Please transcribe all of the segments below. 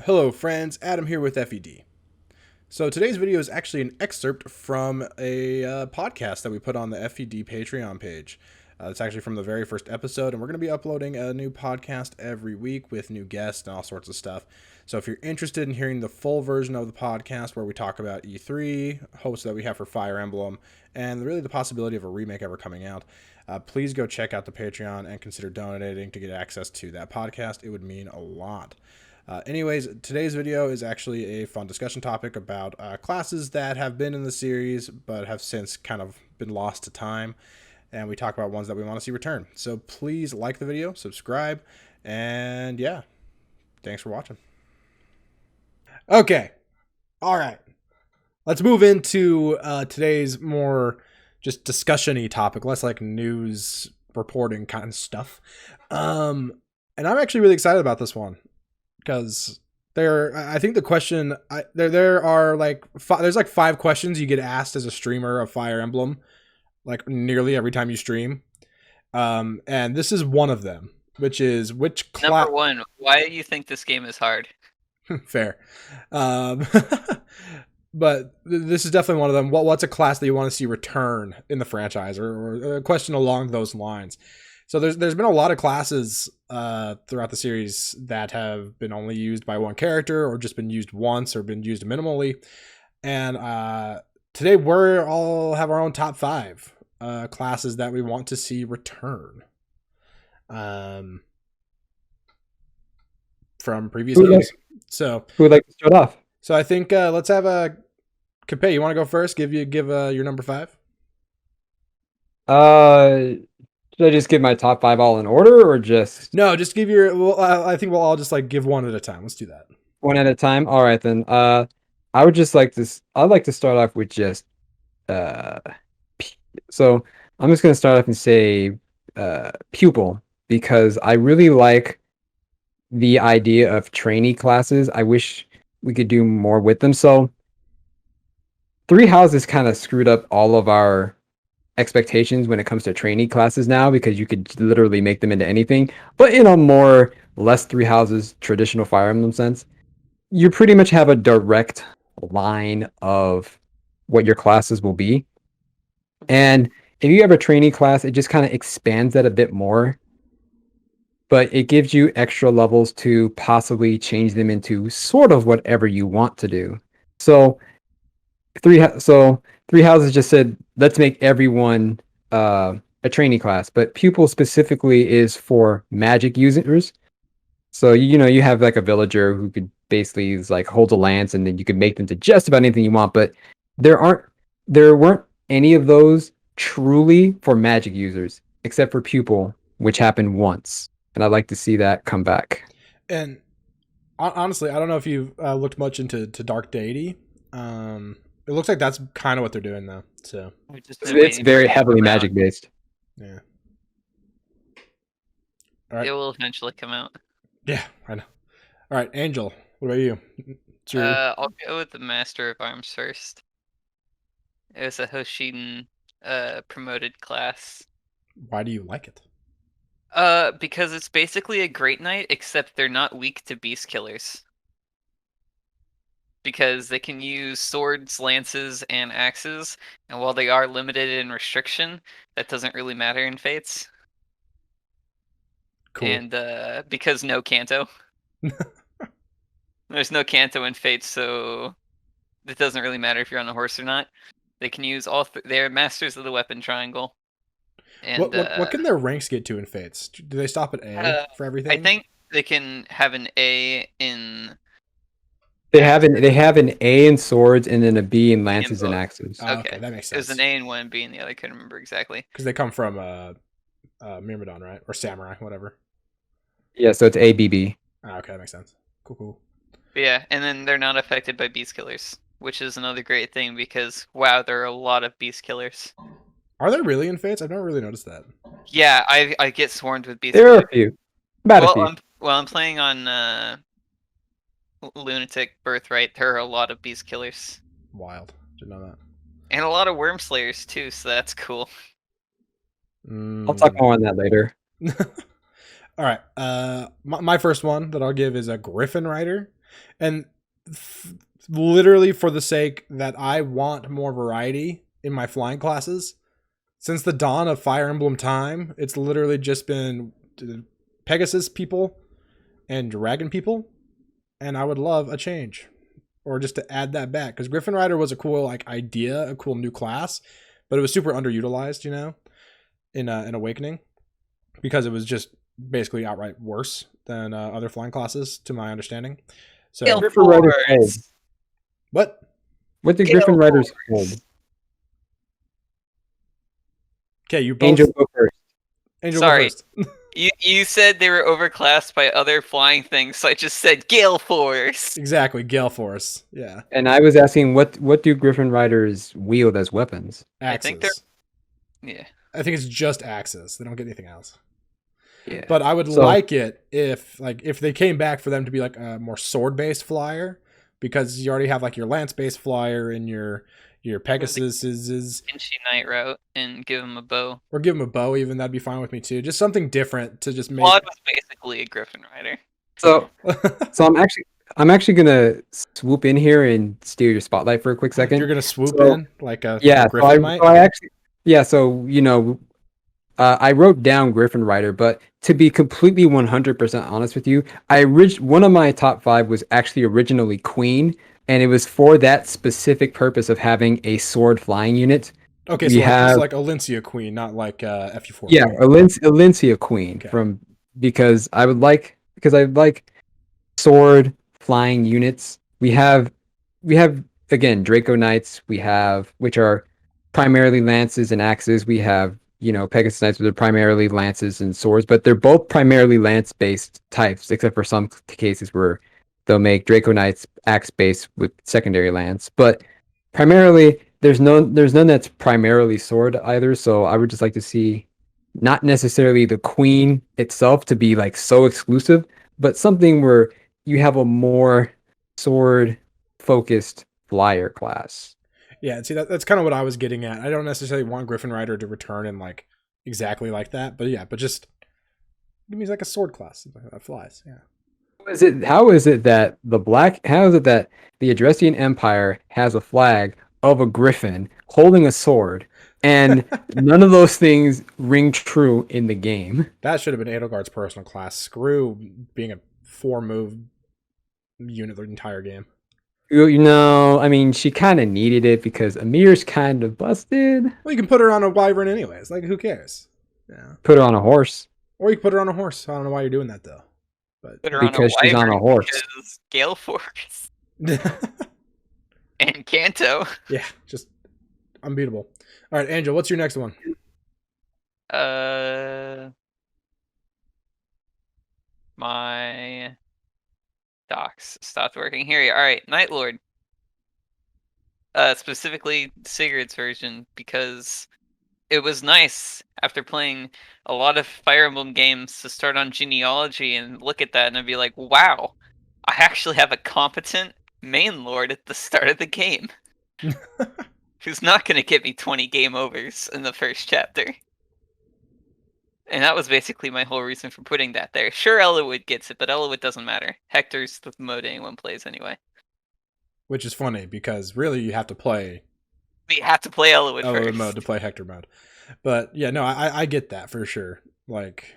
Hello friends, Adam here with FED. So today's video is actually an excerpt from a podcast that we put on the FED Patreon page. It's actually from the very first episode, and we're going to be uploading a new podcast every week with new guests and all sorts of stuff. So if you're interested in hearing the full version of the podcast where we talk about E3, hopes that we have for Fire Emblem, and really the possibility of a remake ever coming out, please go check out the Patreon and consider donating to get access to that podcast. It would mean a lot. Anyways, today's video is actually a fun discussion topic about classes that have been in the series but have since kind of been lost to time. And we talk about ones that we want to see return. So please like the video, subscribe, and yeah, thanks for watching. Okay, all right. Let's move into today's more just discussion-y topic, less like news reporting kind of stuff. And I'm actually really excited about this one. Because I think the question, there are like there's like 5 questions you get asked as a streamer of Fire Emblem, like nearly every time you stream, and this is one of them, which is which class. Number one, why do you think this game is hard? Fair, um, but this is definitely one of them. What's a class that you want to see return in the franchise, or a question along those lines? So there's been a lot of classes throughout the series that have been only used by one character or just been used once or been used minimally. And today we're all have our own top 5 classes that we want to see return from previous games. So who would like to start off? So I think let's have a Capet. You want to go first? Give your number 5. Should I just give my top 5 all in order, or just No, just give your. Well, I think we'll all just like give one at a time. Let's do that. one at a time? All right then. I would just like this. I'd like to start off with just uh. So I'm just gonna start off and say pupil, because I really like the idea of trainee classes. I wish we could do more with them. So Three Houses kind of screwed up all of our expectations when it comes to trainee classes now, because you could literally make them into anything. But in a more less Three Houses traditional Fire Emblem sense, you pretty much have a direct line of what your classes will be. And if you have a trainee class, it just kind of expands that a bit more. But it gives you extra levels to possibly change them into sort of whatever you want to do. So Three Houses just said, let's make everyone a trainee class, but pupil specifically is for magic users. So you have like a villager who could basically like hold a lance, and then you could make them to just about anything you want. But there weren't any of those truly for magic users, except for pupil, which happened once, and I'd like to see that come back. And honestly, I don't know if you've looked much into Dark Deity. It looks like that's kind of what they're doing though. So it's very heavily magic based. Yeah. All right. It will eventually come out. Yeah, I know. All right, Angel, what about you? I'll go with the Master of Arms first. It was a Hoshiden promoted class. Why do you like it? Because it's basically a Great Knight, except they're not weak to beast killers. Because they can use swords, lances, and axes, and while they are limited in restriction, that doesn't really matter in Fates. Cool. And because no Kanto. There's no Kanto in Fates, so it doesn't really matter if you're on a horse or not. They can use all. They're masters of the weapon triangle. And what can their ranks get to in Fates? Do they stop at A for everything? I think they can have an A in. They have an A in swords, and then a B in lances and axes. Oh, okay, that makes sense. There's an A in one and B in the other. I couldn't remember exactly. Because they come from Myrmidon, right? Or Samurai, whatever. Yeah, so it's ABB. Okay, that makes sense. Cool. But yeah, and then they're not affected by beast killers, which is another great thing because wow, there are a lot of beast killers. Are there really in Fates? I've never really noticed that. Yeah, I get swarmed with beast. There are a few. About a few. I'm playing on Lunatic Birthright. There are a lot of beast killers. Wild. Didn't know that. And a lot of worm slayers too, so that's cool. I'll talk more on that later. All right. My first one that I'll give is a Griffin Rider. And literally for the sake that I want more variety in my flying classes, since the dawn of Fire Emblem time, it's literally just been Pegasus people and Dragon people, and I would love a change, or just to add that back, because Griffin Rider was a cool like idea, a cool new class, but it was super underutilized, you know, in Awakening, because it was just basically outright worse than other flying classes, to my understanding. So Gale Griffin Rider's hold. Force. what? What did Gale Griffin Rider's Force. hold? Okay, you both. Angel, go first. Angel, Sorry. go first. You said they were overclassed by other flying things, so I just said Gale Force. Exactly, Gale Force. Yeah, And I was asking, what do Griffin Riders wield as weapons? I axes. think they're- Yeah. I think it's just axes. They don't get anything else. Yeah. But I would So- like it if they came back for them to be like a more sword based flyer, because you already have like your lance based flyer and your Pegasus is, Inchi Knight route and give him a bow. or give them a bow even, that'd be fine with me too. Just something different to just make. Claude was basically a Griffin Rider. So I'm actually gonna swoop in here and steal your spotlight for a quick second. You're gonna swoop So- in like a Yeah, so Griffin might. I actually, yeah, so you know, I wrote down Griffin Rider, but to be completely 100% honest with you, one of my top 5 was actually originally Queen, and it was for that specific purpose of having a sword flying unit. Okay, we so like, have- it's like Olyncia Queen, not like FU4. Yeah, Olyncia Queen Okay. because I like sword flying units. We have again Draco Knights, which are primarily lances and axes. We have, you know, Pegasus Knights, which are primarily lances and swords, but they're both primarily lance based types, except for some cases where they'll make Draco Knights axe based with secondary lance. But primarily there's none that's primarily sword either. So I would just like to see not necessarily the Queen itself to be like so exclusive, but something where you have a more sword focused flyer class. Yeah, see that's kind of what I was getting at. I don't necessarily want Griffin Rider to return in like exactly like that, but yeah, but just give me like a sword class that flies. Yeah. How is it that the Adrestian Empire has a flag of a griffin holding a sword, and none of those things ring true in the game? That should have been Edelgard's personal class. Screw being a 4-move unit the entire game. You know, I mean, she kind of needed it because Amir's kind of busted. Well, you can put her on a wyvern anyways. Like, who cares? Yeah. Put her on a horse. Or you can put her on a horse. I don't know why you're doing that though. But Put her Because on a she's on a wyvern horse. because Gale Force and Kanto. yeah, just unbeatable. All right, Angel, what's your next one? My docs stopped working. Here you are. All right, Night Lord. Specifically Sigurd's version, because it was nice after playing a lot of Fire Emblem games to start on genealogy and look at that and be like, wow, I actually have a competent main lord at the start of the game who's not going to get me 20 game overs in the first chapter. And that was basically my whole reason for putting that there. Sure, Eliwood gets it, but Eliwood doesn't matter. Hector's the mode anyone plays anyway. Which is funny because really you have to play We have to play Eliwood Eliwood first. mode to play Hector mode. But yeah, no, I get that for sure. Like,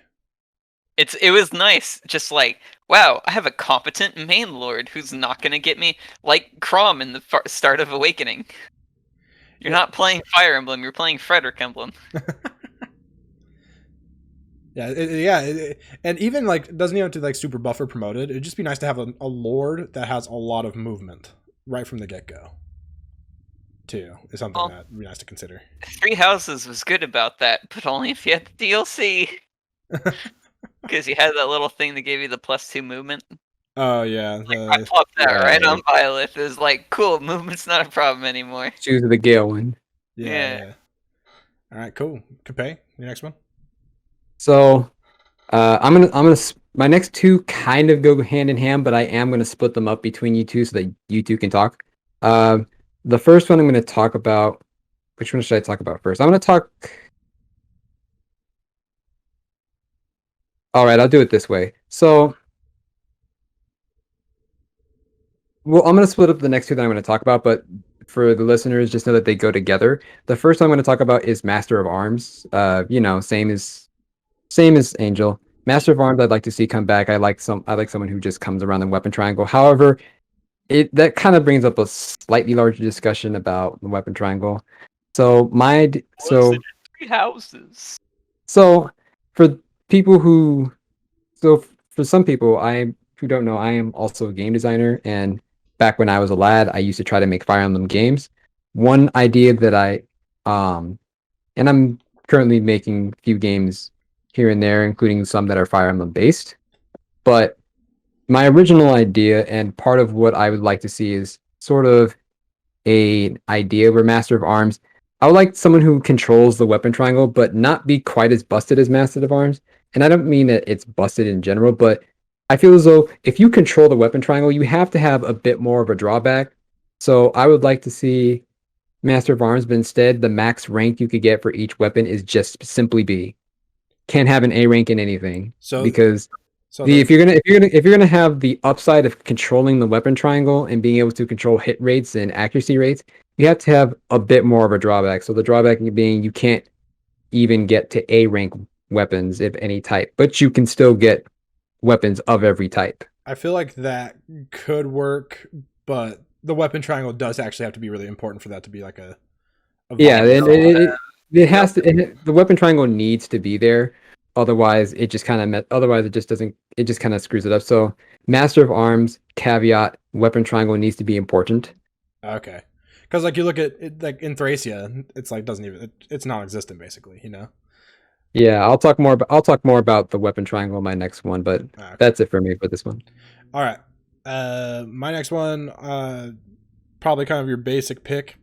It was nice, just like, wow, I have a competent main lord who's not gonna get me like Crom in the start of Awakening. You're not playing Fire Emblem, you're playing Frederick Emblem. yeah, and even like doesn't even have to like super buff or promoted. It'd just be nice to have a lord that has a lot of movement right from the get go. Too is something that would be nice to consider. Three Houses was good about that, but only if you had the DLC. Because you had that little thing that gave you the +2 movement. Oh yeah, I popped that right on Violet. It was like, cool, movement's not a problem anymore. Choose the Gale one. yeah. All right, cool. Capay, your next one. So, I'm gonna my next two kind of go hand in hand, but I am gonna split them up between you two so that you two can talk. The first one I'm gonna talk about. Which one should I talk about first? I'm gonna talk. All right, I'll do it this way. So, Well, I'm going to split up the next two that I'm going to talk about, but for the listeners, just know that they go together. The first one I'm going to talk about is Master of Arms. Same as Angel. Master of Arms, I'd like to see come back. I like someone who just comes around the weapon triangle. However, it that kind of brings up a slightly larger discussion about the weapon triangle. So my d- Was it so in 3 houses? so for people who so for some people I who don't know, I am also a game designer, and back when I was a lad, I used to try to make Fire Emblem games. One idea that and I'm currently making a few games here and there, including some that are Fire Emblem based. But my original idea and part of what I would like to see is sort of a idea where Master of Arms. I would like someone who controls the weapon triangle, but not be quite as busted as Master of Arms. And I don't mean that it's busted in general, but I feel as though if you control the weapon triangle, you have to have a bit more of a drawback. So I would like to see Master of Arms, but instead the max rank you could get for each weapon is just simply B. Can't have an A rank in anything So because so the the if you're gonna have the upside of controlling the weapon triangle and being able to control hit rates and accuracy rates, you have to have a bit more of a drawback. So the drawback being you can't even get to A rank weapons of any type, but you can still get weapons of every type. I feel like that could work, but the weapon triangle does actually have to be really important for that to be like a Yeah, viable thing. it Nope. has to. The weapon triangle needs to be there. Otherwise, it just kind of otherwise it just doesn't. It just kind of screws it up. So, Master of Arms caveat: weapon triangle needs to be important. Okay. Because like you look at it, like in Thracia, it's like doesn't even it's non-existent basically, you know. Yeah, I'll talk more about the weapon triangle in my next one, but Okay. that's it for me for this one. All right. My next one, probably kind of your basic pick,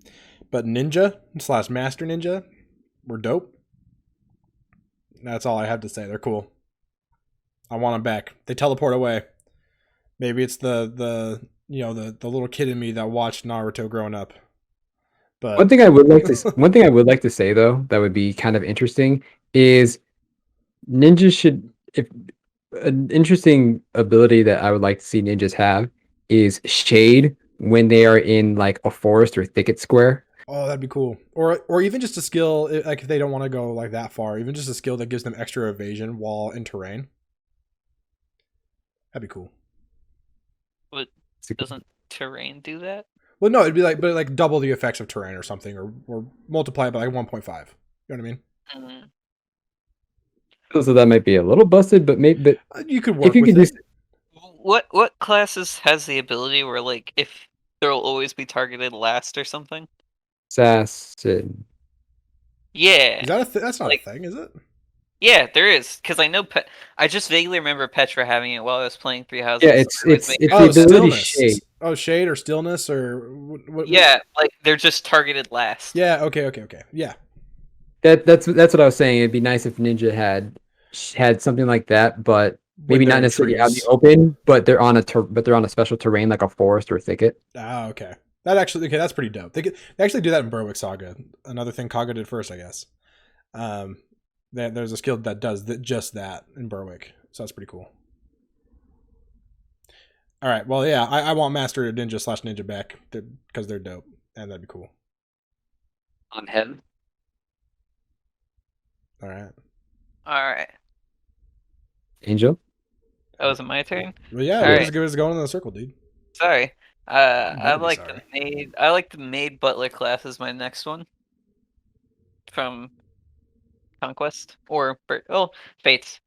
but ninja slash master ninja were dope. That's all I have to say. They're cool. I want them back. They teleport away. Maybe it's the little kid in me that watched Naruto growing up. But One thing I would like to say though that would be kind of interesting is ninjas should if an interesting ability that I would like to see ninjas have is shade when they are in like a forest or thicket square. oh, that'd be cool. Or even just a skill like if they don't want to go like that far, even just a skill that gives them extra evasion while in terrain. That'd be cool. But doesn't terrain do that? Well, no, it'd be like, but like double the effects of terrain or something, or multiply it by like 1.5. You know what I mean? Mm. So that might be a little busted, but maybe but You could if work you with could do it. What classes has the ability where like if they'll always be targeted last or something? assassin. Yeah, Is that that's not a like thing, is it? yeah, there is because I know I just vaguely remember Petra having it while I was playing Three Yeah, Houses. Where it would make her it's the Oh, do that. ability stillness. shade. Oh, shade or stillness or what? Yeah, like they're just targeted last. Yeah. Okay. Yeah. That's what I was saying. It'd be nice if Ninja had something like that, but When maybe they're not in necessarily out in the trees. open, but they're on a special terrain like a forest or thicket. Ah, okay. That actually okay. That's pretty dope. They actually do that in Berwick Saga. Another thing Kaga did first, I guess. Um, there's a skill that does just that in Berwick, so that's pretty cool. All right. Well, yeah, I want Master Ninja slash Ninja back because they're dope, and that'd be cool. On him. All right. All right. Angel? That was my turn. Well, yeah, All we're right. just going in a circle, dude. Sorry. You I better be like the sorry. maid. I like the maid butler class as my next one from Conquest or Fates,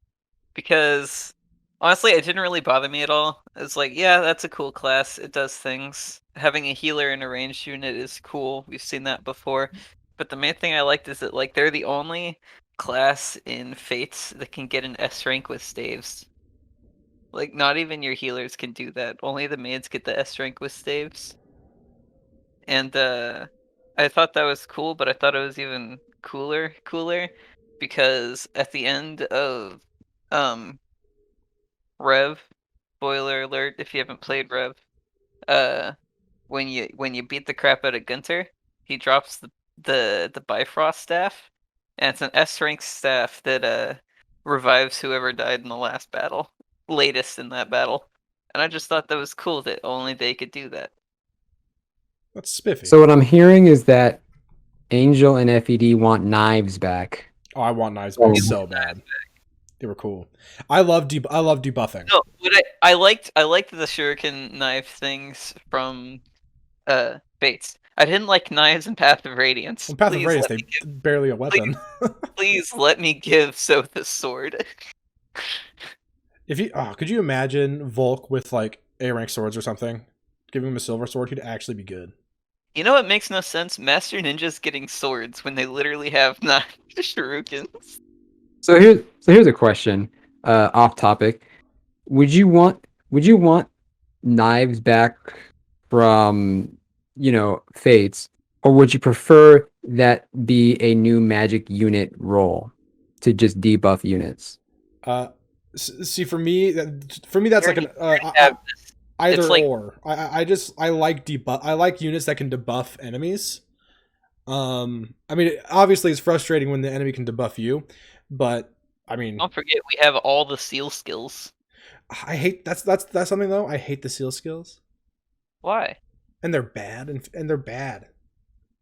because honestly, it didn't really bother me at all. It's like, yeah, that's a cool class. It does things. Having a healer in a ranged unit is cool. We've seen that before. But the main thing I liked is that like they're the only class in Fates that can get an S rank with staves. Like not even your healers can do that. Only the maids get the S rank with staves. And I thought that was cool, but I thought it was even cooler because at the end of um Rev, spoiler alert if you haven't played Rev, uh when you beat the crap out of Gunter, he drops the Bifrost staff, and it's an S rank staff that revives whoever died in the last battle, latest in that battle. and I just thought that was cool that only they could do that. That's spiffy. So what I'm hearing is that Angel and FED want knives back. Oh, I want knives back so bad. They were cool. I love debuffing. No, I liked the shuriken knife things from Fates. I didn't like knives and Path of Radiance. Well, Path of Radiance, they barely a weapon. Please let me give Soth the sword. Could you imagine Volk with like A rank swords or something? Giving him a silver sword, he'd actually be good. You know what makes no sense? Master ninjas getting swords when they literally have not shurikens. So here's a question, off topic. Would you want knives back from, Fates, or would you prefer that be a new magic unit role to just debuff units? See, for me, that's like an either like, or. I like units that can debuff enemies. I mean, obviously, it's frustrating when the enemy can debuff you, but I mean, don't forget we have all the seal skills. I hate that's something though. I hate the seal skills. Why? And they're bad, and they're bad.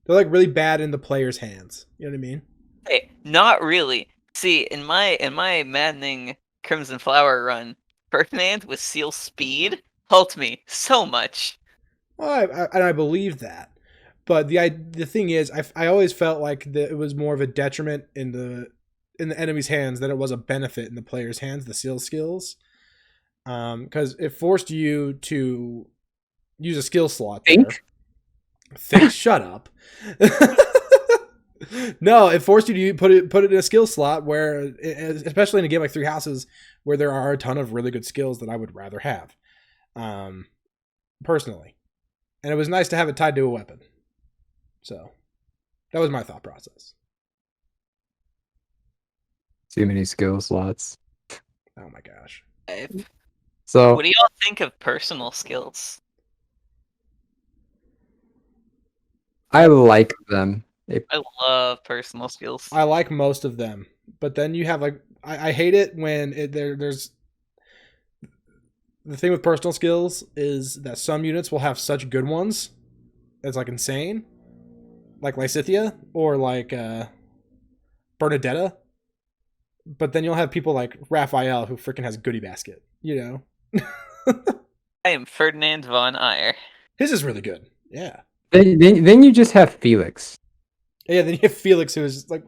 They're like really bad in the player's hands. You know what I mean? Hey, not really. See, in my maddening Crimson Flower run, Ferdinand with seal speed helped me so much. Well, I believe that, but the thing is, I always felt like it was more of a detriment in the enemy's hands than it was a benefit in the player's hands. The seal skills, because it forced you to use a skill slot. Think? Shut up. No, it forced you to put it in a skill slot where, especially in a game like Three Houses, where there are a ton of really good skills that I would rather have, personally. And it was nice to have it tied to a weapon. So that was my thought process. Too many skill slots. Oh my gosh. So what do y'all think of personal skills? I like them. I love personal skills. I like most of them, but then you have like I hate it when there's the thing with personal skills is that some units will have such good ones that's like insane, like Lysithea or like Bernadetta, but then you'll have people like Raphael who freaking has Goodie Basket, you know. I am Ferdinand von Eyre. His is really good. Yeah. Then you just have Felix. Yeah, then you have Felix who is like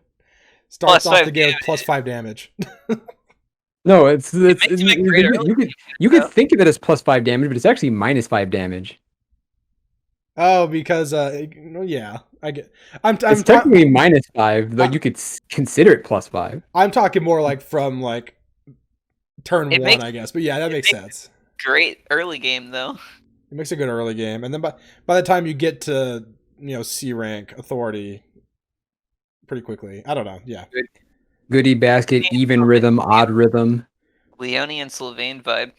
starts off the game with +5 damage. No, you could think of it as +5 damage, but it's actually -5 damage. Oh, because yeah, I get. It's technically -5, though you could consider it +5. I'm talking more like from like turn one, I guess. But yeah, that makes sense. Great early game though. It makes a good early game, and then by the time you get to C rank authority, pretty quickly. I don't know. Yeah. Goodie basket, even rhythm, odd rhythm. Leone and Sylvain vibe.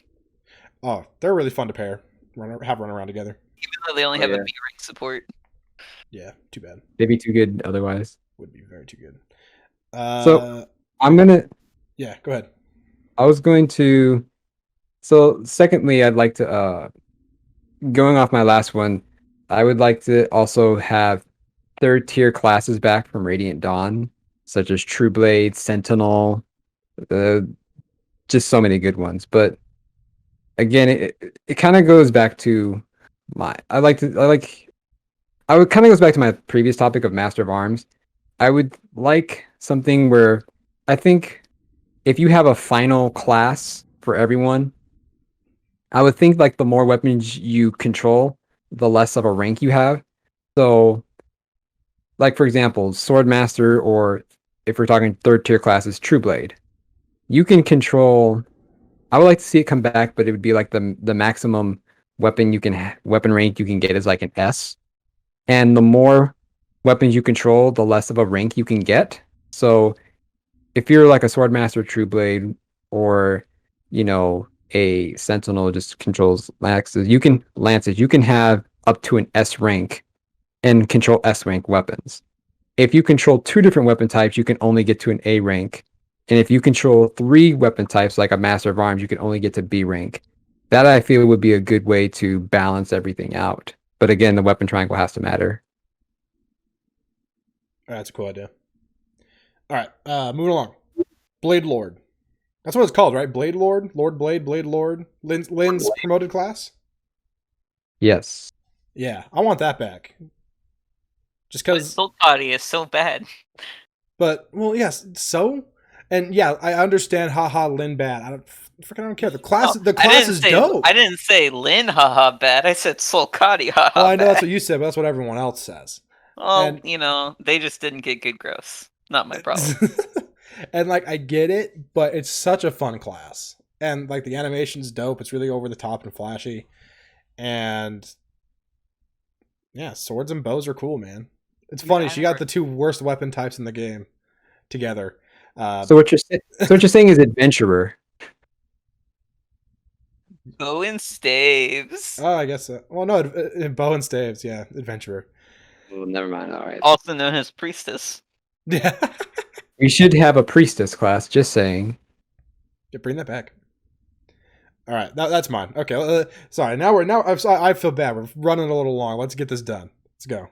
Oh, they're really fun to pair. Run around together. Even though they only have a B rank support. Yeah, too bad. They'd be too good otherwise. Would be very too good. So I'm gonna. Yeah, go ahead. I was going to. So secondly, I'd like to. Going off my last one, I would like to also have third tier classes back from Radiant Dawn, such as True Blade, Sentinel, just so many good ones. But again, it kind of goes back to it kind of goes back to my previous topic of Master of Arms. I would like something where I think if you have a final class for everyone, I would think like the more weapons you control, the less of a rank you have. So, like for example, Swordmaster, or if we're talking third tier classes, True Blade, you can control. I would like to see it come back, but it would be like the maximum weapon weapon rank you can get is like an S, and the more weapons you control, the less of a rank you can get. So, if you're like a Swordmaster, True Blade, or a Sentinel just controls lances, you can have up to an S rank and control S rank weapons. If you control 2 different weapon types, you can only get to an A rank. And if you control 3 weapon types, like a Master of Arms, you can only get to B rank. that I feel would be a good way to balance everything out. But again, the weapon triangle has to matter. That's a cool idea. All right, moving along. Blade Lord. That's what it's called, right? Blade Lord, Lord Blade, Blade Lord. Lynn's promoted class. Yes. Yeah, I want that back. Just But because. Soul Body is so bad. But well, yes. So, and yeah, I understand. Haha, Lynn bad. I don't care. The class is dope. I didn't say Lin haha bad. I said Solcati haha Well, I know that's bad. what you said, but that's what everyone else says. Well, And they just didn't get good growths. Not my problem. and like I get it, but it's such a fun class. And like the animation's dope. It's really over the top and flashy. And yeah, swords and bows are cool, man. It's funny. Yeah, She got the two worst weapon types in the game together. So what you're saying is adventurer. Bow and staves. Oh, I guess so. Well, no, bow and staves. Yeah, adventurer. Well, never mind. All right. Also known as priestess. Yeah. We should have a priestess class. Just saying. Yeah, bring that back. All right, that's mine. Okay, sorry. I feel bad. We're running a little long. Let's get this done. Let's go.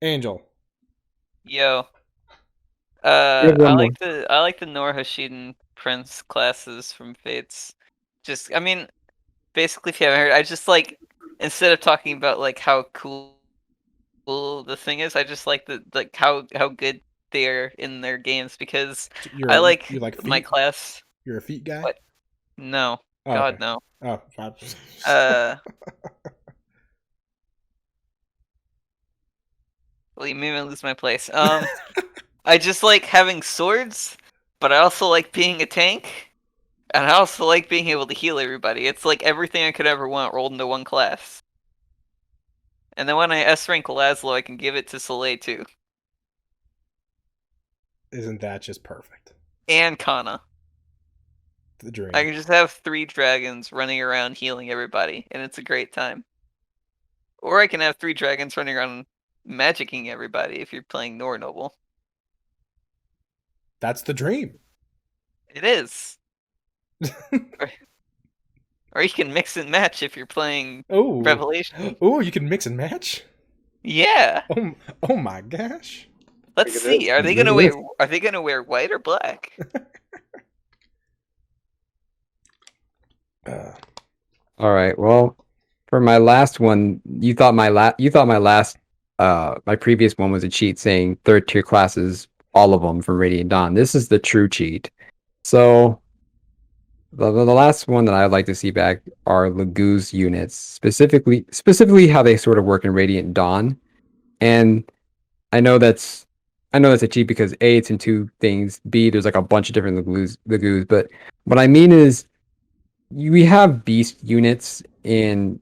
Angel. Yo. You have one more. I like the Nor Hashiden Prince classes from Fates. I mean, basically, if you haven't heard, I just like, instead of talking about like how cool the thing is, I just like how good they are in their games, because You my feet? class. You're a feet guy? What? No. Oh, God, okay. no. Oh, fine. Well, you made me lose my place. I just like having swords, but I also like being a tank, and I also like being able to heal everybody. It's like everything I could ever want rolled into one class. And then when I S rank Laszlo, I can give it to Soleil too. Isn't that just perfect? And Kana. The dream. I can just have 3 dragons running around healing everybody, and it's a great time. Or I can have 3 dragons running around magicking everybody if you're playing Nor Noble. That's the dream. It is. Or you can mix and match if you're playing Oh. Revelation. Oh, you can mix and match? Yeah. Oh my gosh. Let's see. Are they gonna wear white or black? All right. Well, for my last one, you thought my previous one was a cheat saying third tier classes, all of them from Radiant Dawn. This is the true cheat. So the last one that I'd like to see back are Laguz units, specifically how they sort of work in Radiant Dawn. And I know that's a cheat because A, it's in 2 things. B, there's like a bunch of different Laguz. But what I mean is we have beast units in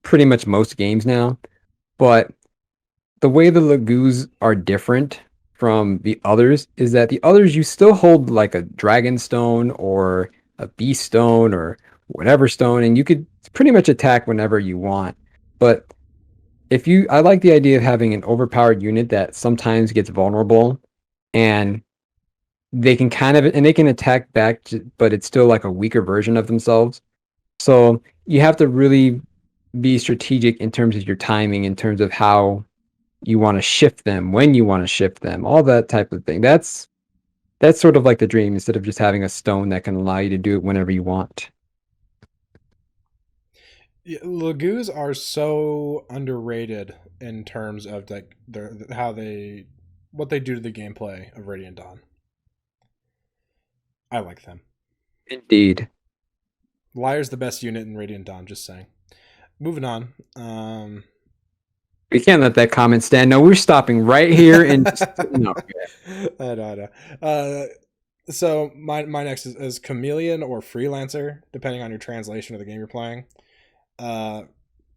pretty much most games now, but the way the Laguz are different from the others is that the others you still hold like a dragon stone or a beast stone or whatever stone, and you could pretty much attack whenever you want. But I like the idea of having an overpowered unit that sometimes gets vulnerable, and they can attack back, but it's still like a weaker version of themselves. So you have to really be strategic in terms of your timing, in terms of how you want to shift them, when you want to shift them, all that type of thing. That's sort of like the dream, instead of just having a stone that can allow you to do it whenever you want. Yeah, Laguz are so underrated in terms of like what they do to the gameplay of Radiant Dawn. I like them. Indeed. Liar's the best unit in Radiant Dawn, just saying. Moving on. We can't let that comment stand. No, we're stopping right here and no. I know. So my next is Chameleon or Freelancer, depending on your translation of the game you're playing.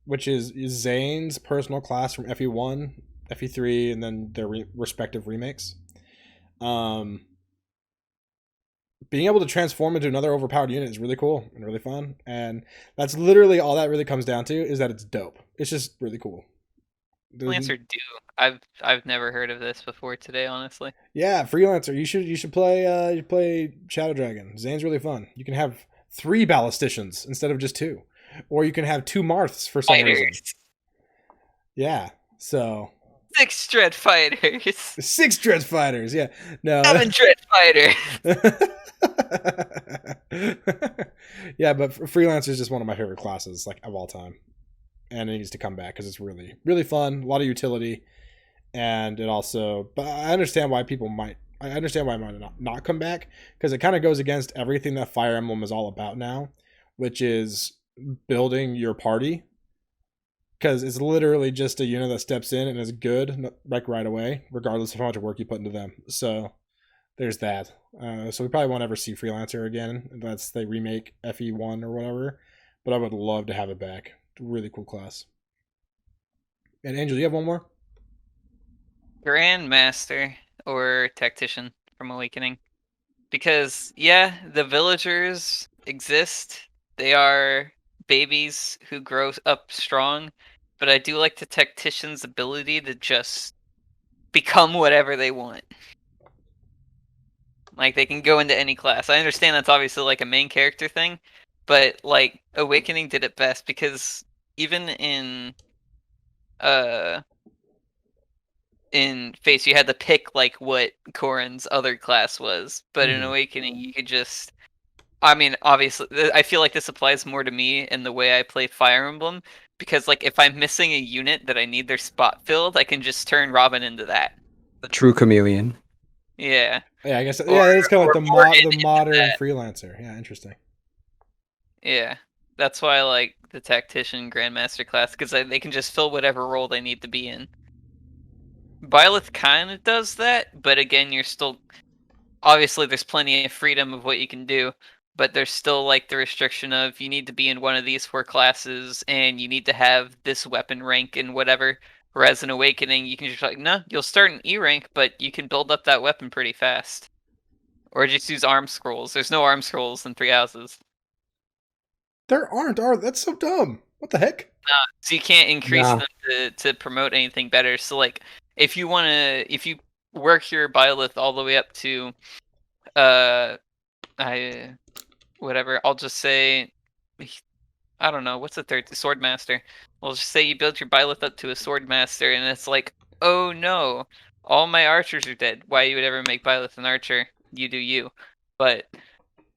Which is Zane's personal class from FE1, FE3, and then their respective remakes. Being able to transform into another overpowered unit is really cool and really fun, and that's literally all that really comes down to, is that it's dope. It's just really cool. Freelancer do. I've never heard of this before today, honestly. Yeah, Freelancer. You should play Shadow Dragon. Zane's really fun. You can have 3 ballisticians instead of just 2. Or you can have 2 Marths for some reason. Yeah. So 6 Dread Fighters. 6 Dread Fighters. Yeah. No. 7 Dread Fighters. Yeah, but Freelancer is just one of my favorite classes, like, of all time. And it needs to come back because it's really, really fun. A lot of utility. And it also, but I understand why it might not come back, because it kind of goes against everything that Fire Emblem is all about now, which is building your party. Because it's literally just a unit that steps in and is good, like, right away, regardless of how much work you put into them. So there's that. So we probably won't ever see Freelancer again unless they remake FE1 or whatever. But I would love to have it back. Really cool class. And Angel, you have one more? Grandmaster or Tactician from Awakening. Because, yeah, the villagers exist. They are babies who grow up strong. But I do like the Tactician's ability to just become whatever they want. Like, they can go into any class. I understand that's obviously like a main character thing, but like Awakening did it best, because even in Face you had to pick like what Corrin's other class was, but in Awakening you could just, I mean, obviously I feel like this applies more to me in the way I play Fire Emblem, because like if I'm missing a unit that I need their spot filled, I can just turn Robin into that. The true chameleon. Yeah. Yeah, I guess. Yeah, it's kind of like the modern that. Freelancer. Yeah, interesting. Yeah, that's why I like the Tactician Grandmaster class, because they can just fill whatever role they need to be in. Byleth kind of does that, but again, you're still, obviously there's plenty of freedom of what you can do, but there's still like the restriction of you need to be in one of these 4 classes and you need to have this weapon rank and whatever. Whereas in Awakening, you can just like, no, you'll start in E rank, but you can build up that weapon pretty fast. Or just use arm scrolls. There's no arm scrolls in 3 houses. There aren't, that's so dumb. What the heck? So you can't increase them to promote anything better. So like, if you work your Byleth all the way up to, I'll just say, I don't know, what's the third? Swordmaster. We'll just say you build your Byleth up to a Swordmaster, and it's like, oh no, all my archers are dead. Why you would ever make Byleth an archer? You do you. But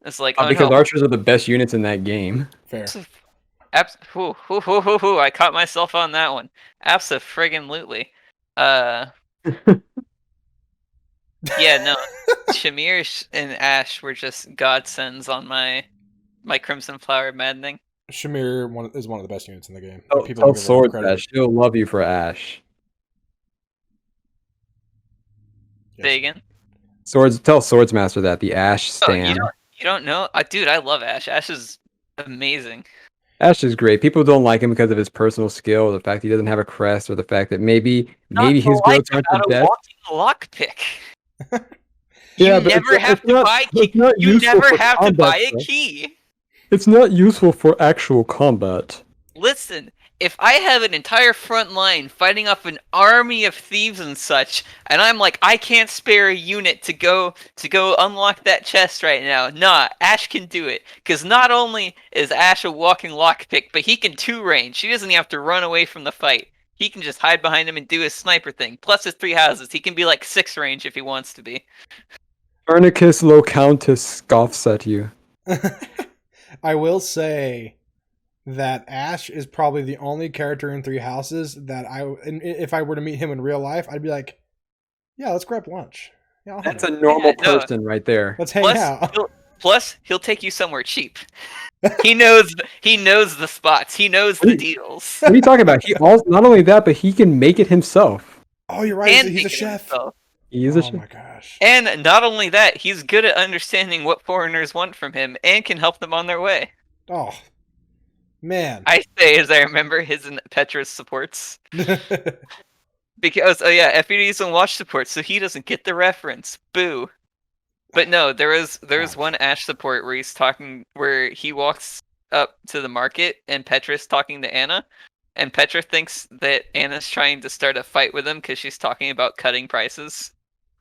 it's like, oh because no. archers are the best units in that game. Fair. I caught myself on that one. Abso-friggin-lutely. Yeah, no. Shamir and Ash were just godsends on my Crimson Flower maddening. Shamir is one of the best units in the game. Tell Swords Ash. She'll love you for Ash. Yes. Say again? Tell Swordsmaster that, the Ash stan. You don't know? Dude, I love Ash. Ash is amazing. Ash is great. People don't like him because of his personal skill, or the fact he doesn't have a crest, or the fact that maybe his growths aren't the best. Lockpick. Yeah, you never have to buy key. You never have to buy a key. It's not useful for actual combat. Listen, if I have an entire front line fighting off an army of thieves and such, and I'm like, I can't spare a unit to go unlock that chest right now. Nah, Ash can do it. Because not only is Ash a walking lockpick, but he can 2-range. He doesn't even have to run away from the fight. He can just hide behind him and do his sniper thing. Plus his 3 houses. He can be like 6-range if he wants to be. Ernicus Low-Countess scoffs at you. I will say that Ash is probably the only character in 3 houses that if I were to meet him in real life, I'd be like, yeah, let's grab lunch. Yeah, that's a normal person right there. Let's hang out. Plus, he'll take you somewhere cheap. He knows the spots. He knows the deals. What are you talking about? Not only that, but he can make it himself. Oh, you're right. He's a chef. He is a chef. Oh my gosh. And not only that, he's good at understanding what foreigners want from him and can help them on their way. Oh, man. I say as I remember his and Petra's supports. Because, oh yeah, FED's on watch support, so he doesn't get the reference. Boo. But no, there was one Ash support where he walks up to the market and Petra's talking to Anna, and Petra thinks that Anna's trying to start a fight with him because she's talking about cutting prices.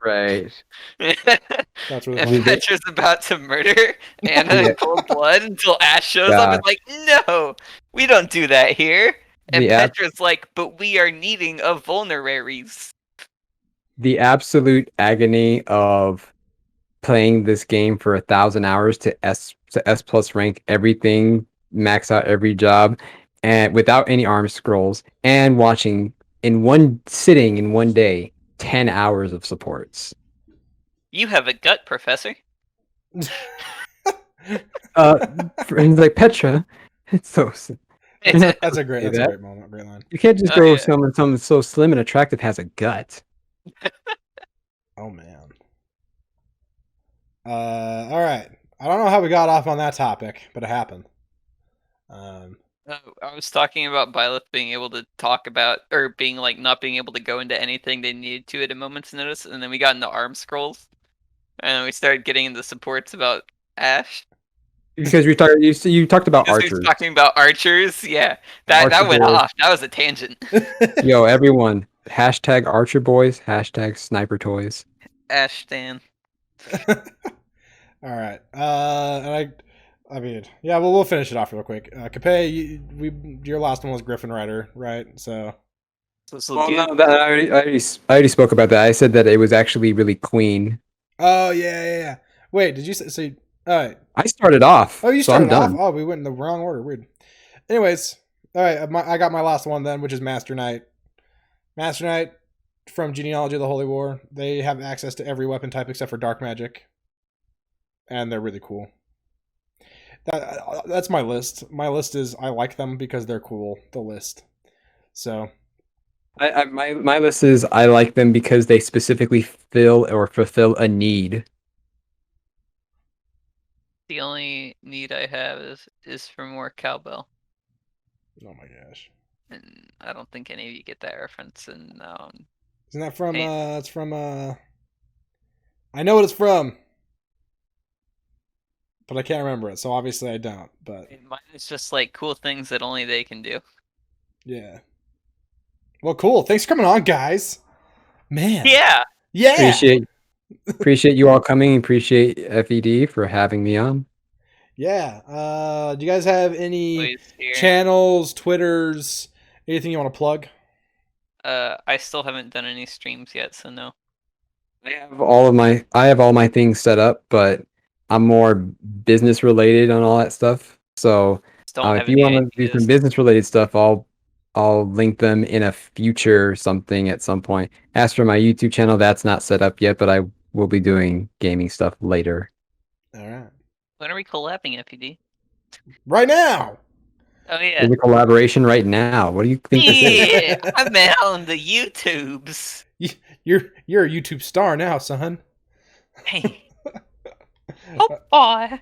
Right. That's really And funny. Petra's about to murder Anna Yeah. in cold blood until Ash shows up and Gosh. like, no, we don't do that here. And The ab- Petra's like, but we are needing of vulneraries. the absolute agony of playing this game for 1,000 hours to S plus rank everything, max out every job, and without any arm scrolls, and watching in one sitting in one day 10 hours of supports. You have a gut, Professor. Friends like Petra, it's so. You're not That's a supposed to say that. great moment, great line. You can't just Oh, go yeah. someone so slim and attractive has a gut. Oh man. All right. I don't know how we got off on that topic, but it happened. I was talking about Byleth being able to talk about, or being like not being able to go into anything they needed to at a moment's notice, and then we got into arm scrolls, and we started getting into supports about Ash. Because you talked about Because we were archers. talking about archers, yeah, that Archer went boys. off. That was a tangent. Yo, everyone, hashtag Archer Boys, hashtag Sniper Toys. Ash Stan. All right. And I mean, yeah. Well, we'll finish it off real quick. Capay, your last one was Griffin Rider, right? So. Well, no, I already spoke about that. I said that it was actually really clean. Oh yeah. Wait, did you say? So, all right. I started off. Oh, you so I'm started off. done. Oh, we went in the wrong order. Weird. Anyways, all right. I got my last one then, which is Master Knight. Master Knight from Genealogy of the Holy War. They have access to every weapon type except for dark magic, and they're really cool. That's my list. My list is I like them because they're cool. The list. So. My list is I like them because they specifically fill or fulfill a need. The only need I have is for more cowbell, Oh my gosh. and I don't think any of you get that reference. And Isn't that from? Hey. It's from. I know what it's from, but I can't remember it. So obviously I don't. But mine is just like cool things that only they can do. yeah. Well, cool. Thanks for coming on, guys. Man. Yeah. Appreciate you all coming. Appreciate FED for having me on. Yeah. Do you guys have any Please, here. channels, Twitters, anything you want to plug? I still haven't done any streams yet, so no. I have all my things set up, but I'm more business related on all that stuff. So Just don't have if you any want to do some ideas. business related stuff, I'll link them in a future something at some point. As for my YouTube channel, that's not set up yet, but I will be doing gaming stuff later. All right. When are we collabing, FED? Right now. Oh yeah. There's a collaboration right now. What do you think this is? Yeah, I'm out on the YouTubes. You're a YouTube star now, son. Hey. Oh boy.